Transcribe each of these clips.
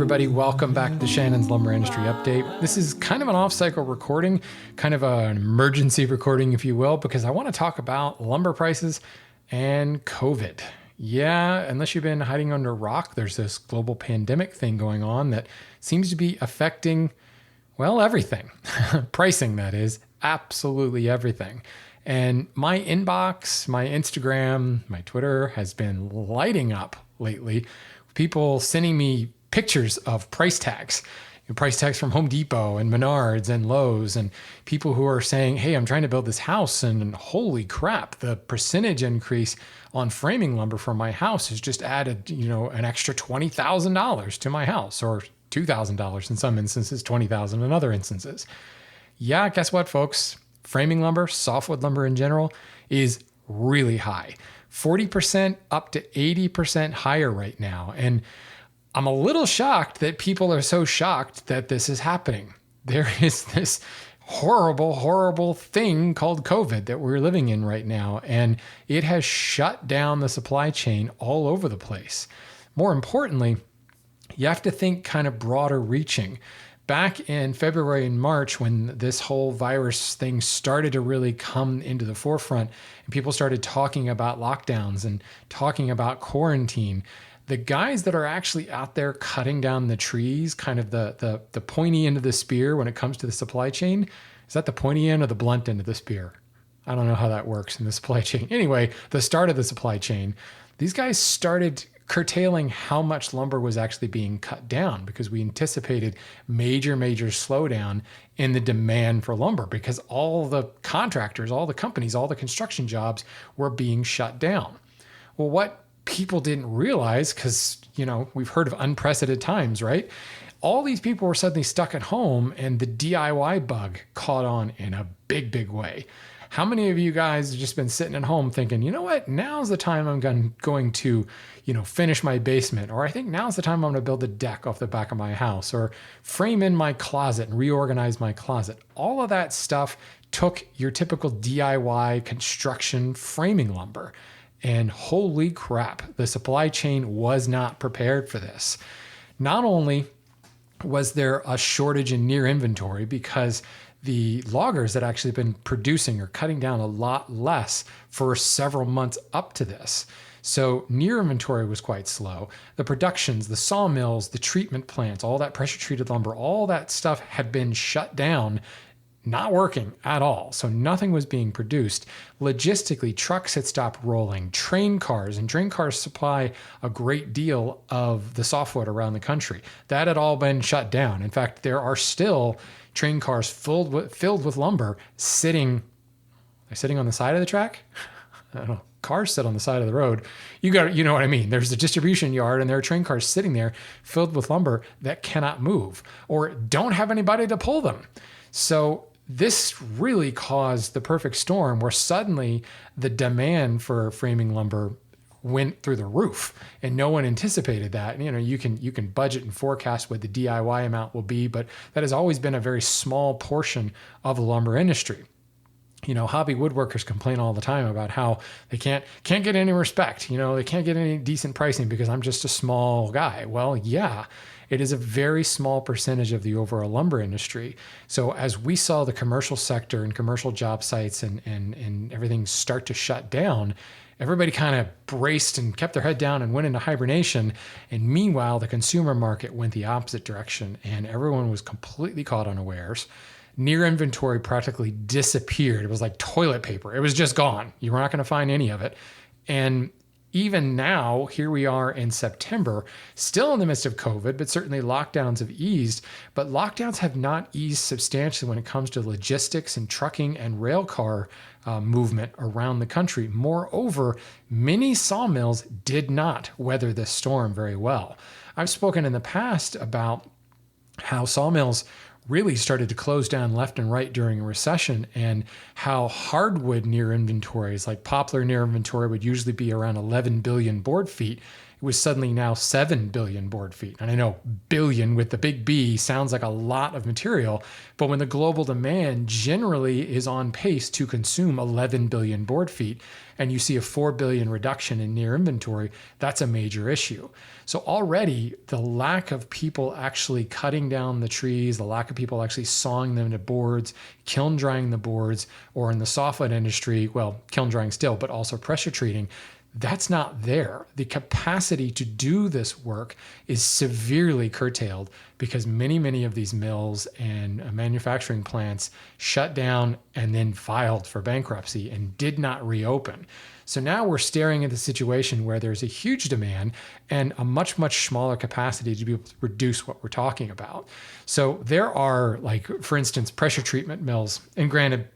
everybody. Welcome back to Shannon's Lumber Industry Update. This is kind of an off-cycle recording, kind of an emergency recording, if you will, because I want to talk about lumber prices and COVID. Yeah, unless you've been hiding under a rock, there's this global pandemic thing going on that seems to be affecting, well, everything. Pricing, that is, absolutely everything. And my inbox, my Instagram, my Twitter has been lighting up lately. People sending me pictures of price tags from Home Depot and Menards and Lowe's, and people who are saying, hey, I'm trying to build this house, and holy crap, the percentage increase on framing lumber for my house has just added, an extra $20,000 to my house, or $2,000 in some instances, $20,000 in other instances. Yeah, guess what, folks? Framing lumber, softwood lumber in general, is really high. 40% up to 80% higher right now. And I'm a little shocked that people are so shocked that this is happening. There is this horrible, horrible thing called COVID that we're living in right now, and it has shut down the supply chain all over the place. More importantly, you have to think kind of broader reaching. Back in February and March, when this whole virus thing started to really come into the forefront and people started talking about lockdowns and talking about quarantine, the guys that are actually out there cutting down the trees, kind of the pointy end of the spear when it comes to the supply chain, is that the pointy end or the blunt end of the spear? I don't know how that works in the supply chain. Anyway, the start of the supply chain, these guys started curtailing how much lumber was actually being cut down because we anticipated major slowdown in the demand for lumber because all the contractors, all the companies, all the construction jobs were being shut down. Well, what people didn't realize, because, we've heard of unprecedented times, right? All these people were suddenly stuck at home and the DIY bug caught on in a big way. How many of you guys have just been sitting at home thinking, you know what, now's the time I'm going to, finish my basement, or I think now's the time I'm going to build a deck off the back of my house, or frame in my closet and reorganize my closet. All of that stuff took your typical DIY construction framing lumber. And holy crap, the supply chain was not prepared for this. Not only was there a shortage in near inventory because the loggers that actually been producing are cutting down a lot less for several months up to this. So near inventory was quite slow. The productions, the sawmills, the treatment plants, all that pressure treated lumber, all that stuff had been shut down, not working at all. So nothing was being produced. Logistically, trucks had stopped rolling, train cars supply a great deal of the softwood around the country. That had all been shut down. In fact, there are still train cars filled with lumber sitting on the side of the track. I don't know. Cars sit on the side of the road. You know what I mean. There's a distribution yard and there are train cars sitting there filled with lumber that cannot move or don't have anybody to pull them. So this really caused the perfect storm where suddenly the demand for framing lumber went through the roof and no one anticipated that. And, you can budget and forecast what the DIY amount will be, but that has always been a very small portion of the lumber industry. Hobby woodworkers complain all the time about how they can't get any respect. They can't get any decent pricing because I'm just a small guy. Well, yeah, it is a very small percentage of the overall lumber industry. So as we saw the commercial sector and commercial job sites and everything start to shut down, everybody kind of braced and kept their head down and went into hibernation. And meanwhile, the consumer market went the opposite direction and everyone was completely caught unawares. Near inventory practically disappeared. It was like toilet paper. It was just gone. You were not going to find any of it. And even now, here we are in September, still in the midst of COVID, but certainly lockdowns have eased. But lockdowns have not eased substantially when it comes to logistics and trucking and rail car movement around the country. Moreover, many sawmills did not weather this storm very well. I've spoken in the past about how sawmills really started to close down left and right during a recession, and how hardwood near inventories, like poplar near inventory, would usually be around 11 billion board feet, it was suddenly now 7 billion board feet. And I know billion with the big B sounds like a lot of material, but when the global demand generally is on pace to consume 11 billion board feet, and you see a 4 billion reduction in near inventory, that's a major issue. So already the lack of people actually cutting down the trees, the lack of people actually sawing them to boards, kiln drying the boards, or in the softwood industry, well, kiln drying still, but also pressure treating, that's not there. The capacity to do this work is severely curtailed because many of these mills and manufacturing plants shut down and then filed for bankruptcy and did not reopen. So now we're staring at the situation where there's a huge demand and a much smaller capacity to be able to produce what we're talking about. So there are, like, for instance, pressure treatment mills. And granted,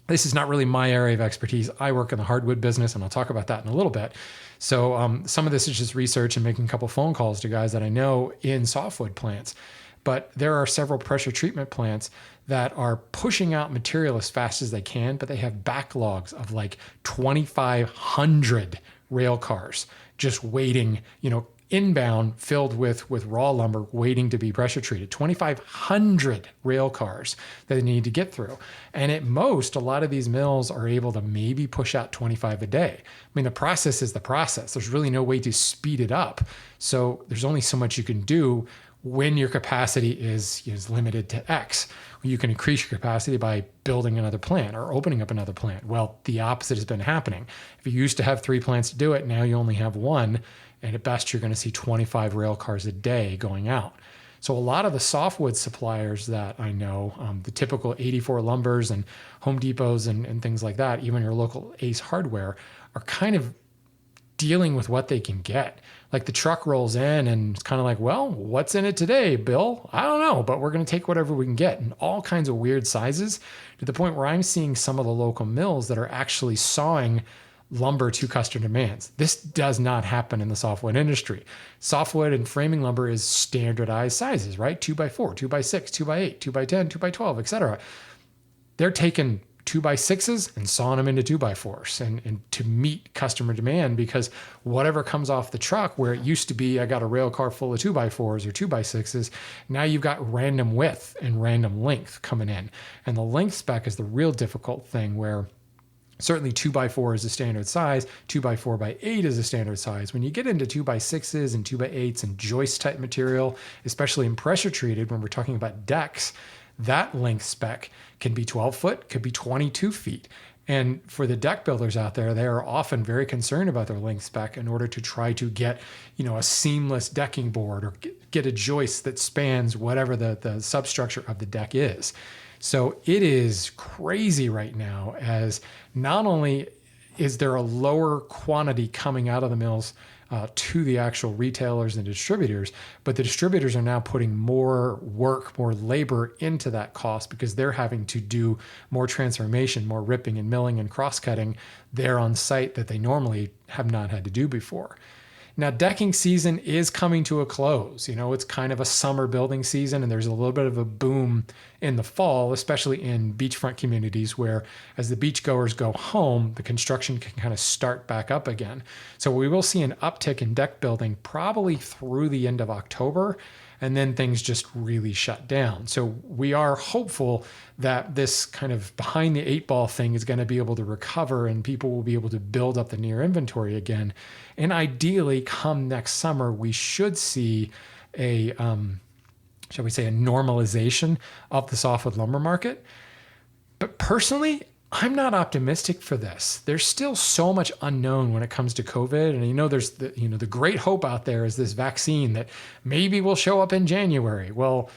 this is not really my area of expertise. I work in the hardwood business, and I'll talk about that in a little bit. So some of this is just research and making a couple phone calls to guys that I know in softwood plants. But there are several pressure treatment plants that are pushing out material as fast as they can, but they have backlogs of like 2,500 rail cars just waiting, inbound filled with raw lumber waiting to be pressure treated. 2,500 rail cars that they need to get through. And at most, a lot of these mills are able to maybe push out 25 a day. I mean, the process is the process. There's really no way to speed it up. So there's only so much you can do when your capacity is limited to X. You can increase your capacity by building another plant or opening up another plant. Well, the opposite has been happening. If you used to have 3 plants to do it, now you only have 1. And at best, you're going to see 25 rail cars a day going out. So a lot of the softwood suppliers that I know, the typical 84 Lumbers and Home Depots and things like that, even your local Ace Hardware, are kind of dealing with what they can get. Like the truck rolls in and it's kind of like, well, what's in it today, Bill? I don't know, but we're going to take whatever we can get in all kinds of weird sizes, to the point where I'm seeing some of the local mills that are actually sawing lumber to customer demands. This does not happen in the softwood industry. Softwood and framing lumber is standardized sizes, right? 2x4, 2x6, 2x8, 2x10, 2x12, etc. They're taking 2x6s and sawing them into 2x4s and to meet customer demand, because whatever comes off the truck, where it used to be I got a rail car full of 2x4s or 2x6s, now you've got random width and random length coming in. And the length spec is the real difficult thing, where certainly 2x4 is a standard size, 2x4x8 is a standard size. When you get into 2x6s and 2x8s and joist type material, especially in pressure treated, when we're talking about decks, that length spec can be 12 foot, could be 22 feet. And for the deck builders out there, they are often very concerned about their length spec in order to try to get, a seamless decking board or get a joist that spans whatever the substructure of the deck is. So it is crazy right now, as not only is there a lower quantity coming out of the mills to the actual retailers and distributors, but the distributors are now putting more work, more labor into that cost, because they're having to do more transformation, more ripping and milling and cross-cutting there on site that they normally have not had to do before. Now, decking season is coming to a close. It's kind of a summer building season, and there's a little bit of a boom in the fall, especially in beachfront communities, where as the beachgoers go home, the construction can kind of start back up again. So we will see an uptick in deck building probably through the end of October, and then things just really shut down. So we are hopeful that this kind of behind the 8 ball thing is going to be able to recover, and people will be able to build up the near inventory again. And ideally, come next summer, we should see a normalization of the softwood lumber market. But personally, I'm not optimistic for this. There's still so much unknown when it comes to COVID. And there's the great hope out there is this vaccine that maybe will show up in January. Well,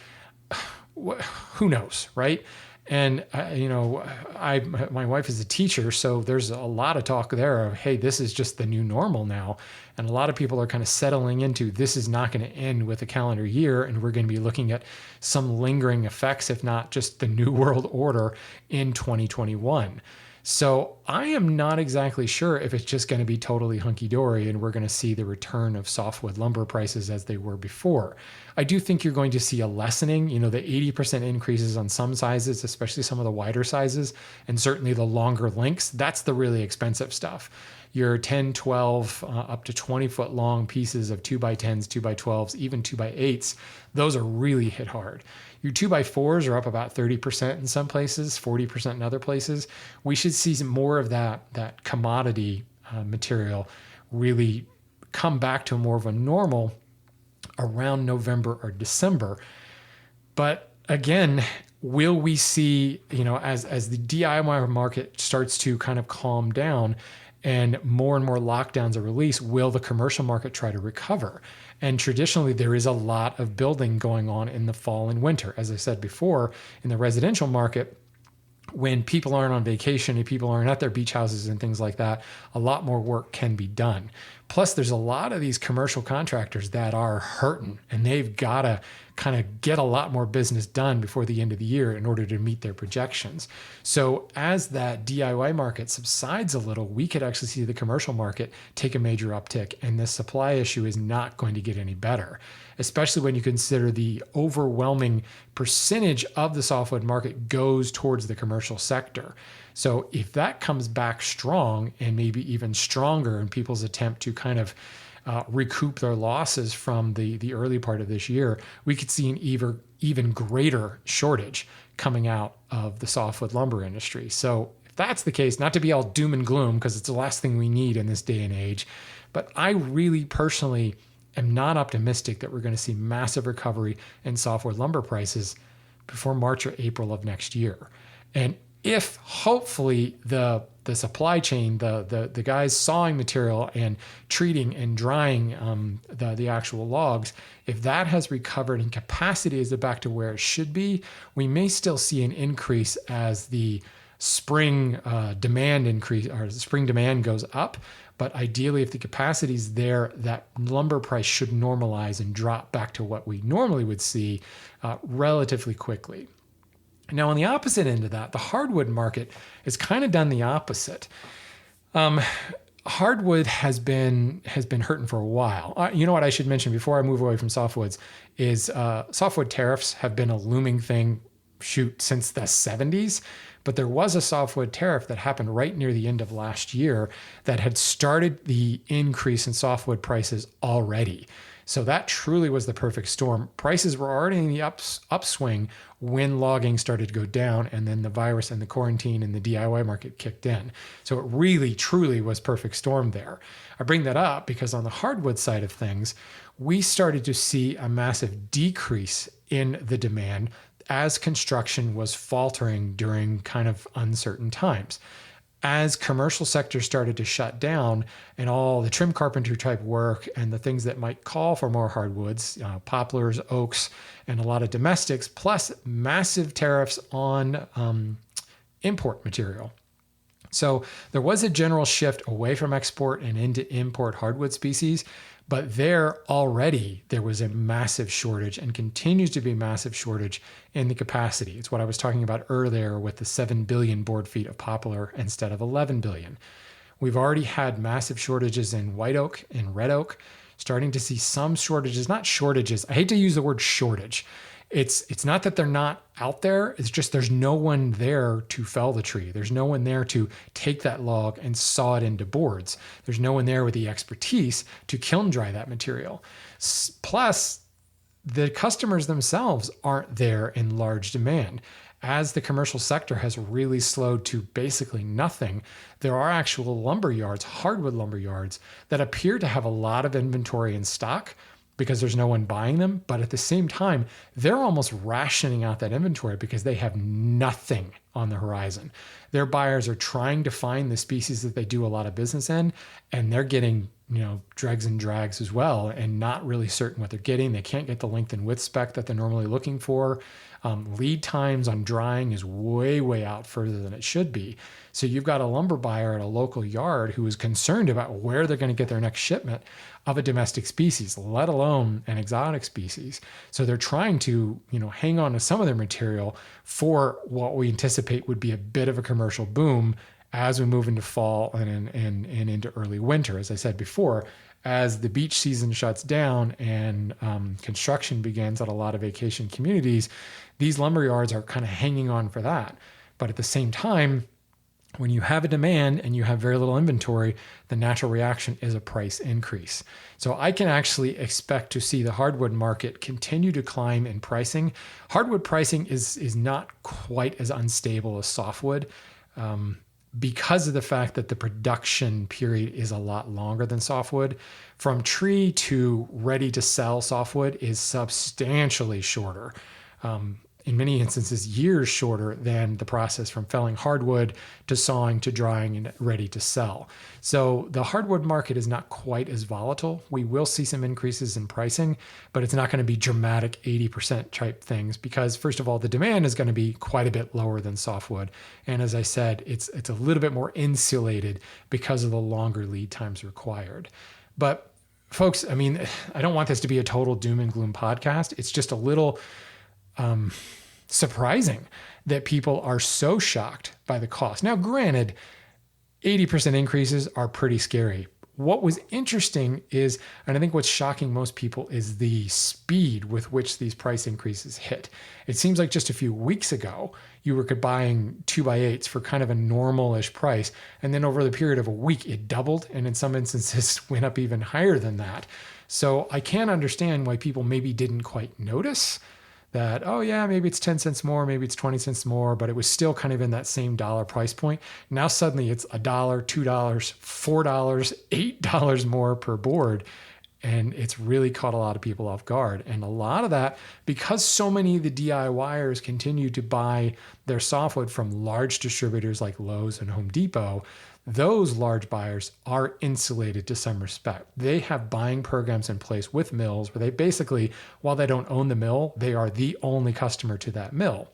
who knows, right? And my wife is a teacher, so there's a lot of talk there of, hey, this is just the new normal now. And a lot of people are kind of settling into, this is not going to end with a calendar year, and we're going to be looking at some lingering effects, if not just the new world order in 2021. So I am not exactly sure if it's just going to be totally hunky-dory and we're going to see the return of softwood lumber prices as they were before. I do think you're going to see a lessening, the 80% increases on some sizes, especially some of the wider sizes, and certainly the longer lengths. That's the really expensive stuff. your 10, 12, up to 20 foot long pieces of 2x10s, 2x12s, even 2x8s, those are really hit hard. Your 2x4s are up about 30% in some places, 40% in other places. We should see some more of that commodity material really come back to more of a normal around November or December. But again, will we see, as the DIY market starts to kind of calm down and more lockdowns are released, will the commercial market try to recover? And traditionally, there is a lot of building going on in the fall and winter. As I said before, in the residential market, when people aren't on vacation and people aren't at their beach houses and things like that, a lot more work can be done. Plus, there's a lot of these commercial contractors that are hurting, and they've got to kind of get a lot more business done before the end of the year in order to meet their projections. So as that DIY market subsides a little, we could actually see the commercial market take a major uptick, and this supply issue is not going to get any better, especially when you consider the overwhelming percentage of the softwood market goes towards the commercial sector. So if that comes back strong and maybe even stronger in people's attempt to kind of recoup their losses from the early part of this year, we could see an even greater shortage coming out of the softwood lumber industry. So if that's the case, not to be all doom and gloom, because it's the last thing we need in this day and age, but I really personally am not optimistic that we're going to see massive recovery in softwood lumber prices before March or April of next year. And if hopefully the supply chain, the guys sawing material and treating and drying the actual logs, if that has recovered and capacity is back to where it should be, we may still see an increase as the spring demand increase, or spring demand goes up. But ideally, if the capacity is there, that lumber price should normalize and drop back to what we normally would see relatively quickly. Now, on the opposite end of that, the hardwood market has kind of done the opposite. Hardwood has been hurting for a while. You know what I should mention before I move away from softwoods is softwood tariffs have been a looming thing, since the 70s. But there was a softwood tariff that happened right near the end of last year that had started the increase in softwood prices already. So that truly was the perfect storm. Prices were already in the upswing when logging started to go down, and then the virus and the quarantine and the DIY market kicked in. So it really, truly was perfect storm there. I bring that up because on the hardwood side of things, we started to see a massive decrease in the demand as construction was faltering during kind of uncertain times. As commercial sectors started to shut down and all the trim carpentry type work and the things that might call for more hardwoods, poplars, oaks, and a lot of domestics, plus massive tariffs on import material. So there was a general shift away from export and into import hardwood species, but there was a massive shortage and continues to be a massive shortage in the capacity. It's what I was talking about earlier with the 7 billion board feet of poplar instead of 11 billion. We've already had massive shortages in white oak and red oak, starting to see some shortages, not shortages. I hate to use the word shortage. It's not that they're not out there. It's just there's no one there to fell the tree. There's no one there to take that log and saw it into boards. There's no one there with the expertise to kiln dry that material. Plus, the customers themselves aren't there in large demand. As the commercial sector has really slowed to basically nothing, there are actual lumber yards, hardwood lumber yards, that appear to have a lot of inventory in stock because there's no one buying them. But at the same time, they're almost rationing out that inventory because they have nothing on the horizon. Their buyers are trying to find the species that they do a lot of business in, and they're getting, dregs and drags as well, and not really certain what they're getting. They can't get the length and width spec that they're normally looking for. Lead times on drying is way, way out further than it should be. So you've got a lumber buyer at a local yard who is concerned about where they're going to get their next shipment of a domestic species, let alone an exotic species. So they're trying to, hang on to some of their material for what we anticipate would be a bit of a commercial boom as we move into fall and into early winter. As I said before, as the beach season shuts down and construction begins at a lot of vacation communities, these lumber yards are kind of hanging on for that. But at the same time, When you have a demand and you have very little inventory, the natural reaction is a price increase. So I can actually expect to see the hardwood market continue to climb in pricing. Hardwood pricing is not quite as unstable as softwood, because of the fact that the production period is a lot longer than softwood. From tree to ready to sell softwood is substantially shorter. In many instances, years shorter than the process from felling hardwood to sawing to drying and ready to sell. So the hardwood market is not quite as volatile. We will see some increases in pricing, but it's not going to be dramatic 80% type things because, first of all, the demand is going to be quite a bit lower than softwood. And as I said, it's a little bit more insulated because of the longer lead times required. But folks, I mean, I don't want this to be a total doom and gloom podcast. It's just a little surprising that people are so shocked by the cost. Now, granted, 80% increases are pretty scary. What was interesting is, and I think what's shocking most people, is the speed with which these price increases hit. It seems like just a few weeks ago, you were buying 2x8s for kind of a normal-ish price. And then over the period of a week, it doubled. And in some instances went up even higher than that. So I can't understand why people maybe didn't quite notice that, oh yeah, maybe it's 10 cents more, maybe it's 20 cents more, but it was still kind of in that same dollar price point. Now suddenly it's $1, $2, $4, $8 more per board. And it's really caught a lot of people off guard. And a lot of that, because so many of the DIYers continue to buy their softwood from large distributors like Lowe's and Home Depot, those large buyers are insulated to some respect. They have buying programs in place with mills where they basically, while they don't own the mill, they are the only customer to that mill.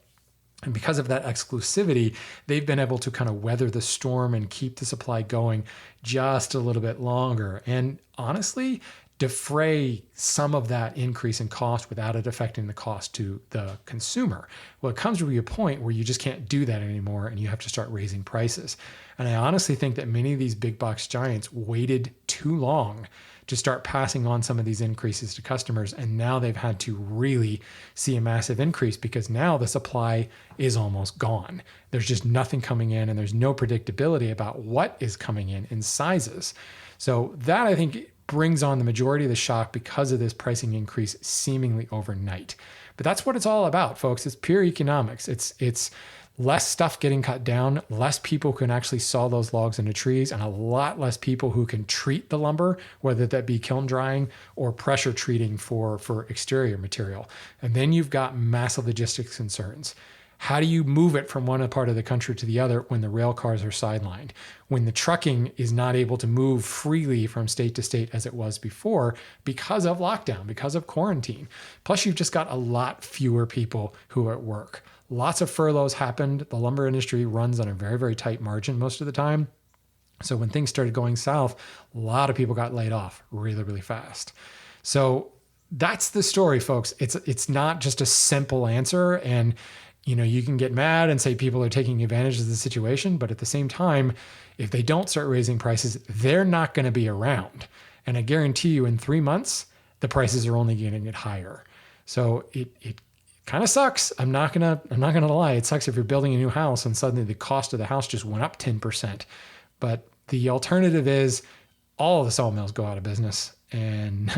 And because of that exclusivity, they've been able to kind of weather the storm and keep the supply going just a little bit longer. And honestly, defray some of that increase in cost without it affecting the cost to the consumer. Well, it comes to a point where you just can't do that anymore and you have to start raising prices. And I honestly think that many of these big box giants waited too long to start passing on some of these increases to customers. And now they've had to really see a massive increase because now the supply is almost gone. There's just nothing coming in and there's no predictability about what is coming in sizes. So that, I think, brings on the majority of the shock because of this pricing increase seemingly overnight. But that's what it's all about, folks. It's pure economics. It's less stuff getting cut down, less people can actually saw those logs into trees, and a lot less people who can treat the lumber, whether that be kiln drying or pressure treating for exterior material. And then you've got massive logistics concerns. How do you move it from one part of the country to the other when the rail cars are sidelined? When the trucking is not able to move freely from state to state as it was before because of lockdown, because of quarantine. Plus, you've just got a lot fewer people who are at work. Lots of furloughs happened. The lumber industry runs on a very, very tight margin most of the time. So when things started going south, a lot of people got laid off really, really fast. So that's the story, folks. It's not just a simple answer. And you can get mad and say people are taking advantage of the situation, but at the same time, if they don't start raising prices, they're not going to be around. And I guarantee you in 3 months, the prices are only going to get higher. So it kind of sucks. I'm not gonna lie. It sucks if you're building a new house and suddenly the cost of the house just went up 10%. But the alternative is all of the sawmills go out of business and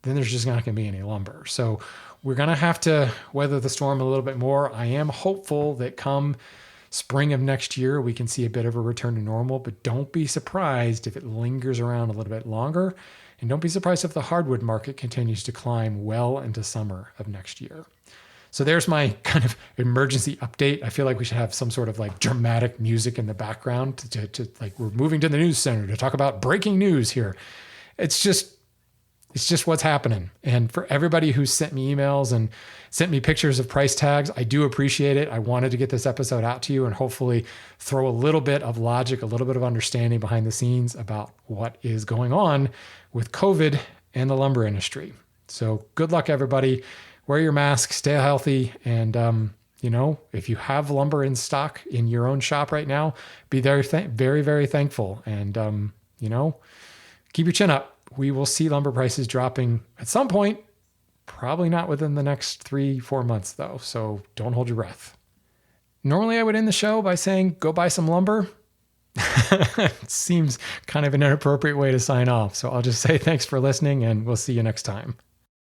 then there's just not going to be any lumber. So we're going to have to weather the storm a little bit more. I am hopeful that come spring of next year, we can see a bit of a return to normal, but don't be surprised if it lingers around a little bit longer. And don't be surprised if the hardwood market continues to climb well into summer of next year. So there's my kind of emergency update. I feel like we should have some sort of like dramatic music in the background to like we're moving to the news center to talk about breaking news here. It's just what's happening. And for everybody who sent me emails and sent me pictures of price tags, I do appreciate it. I wanted to get this episode out to you and hopefully throw a little bit of logic, a little bit of understanding behind the scenes about what is going on with COVID and the lumber industry. So good luck, everybody. Wear your mask, stay healthy. And, if you have lumber in stock in your own shop right now, be very, very, very thankful. And, keep your chin up. We will see lumber prices dropping at some point, probably not within the next 3-4 months though. So don't hold your breath. Normally I would end the show by saying, go buy some lumber. It seems kind of an inappropriate way to sign off. So I'll just say thanks for listening, and we'll see you next time.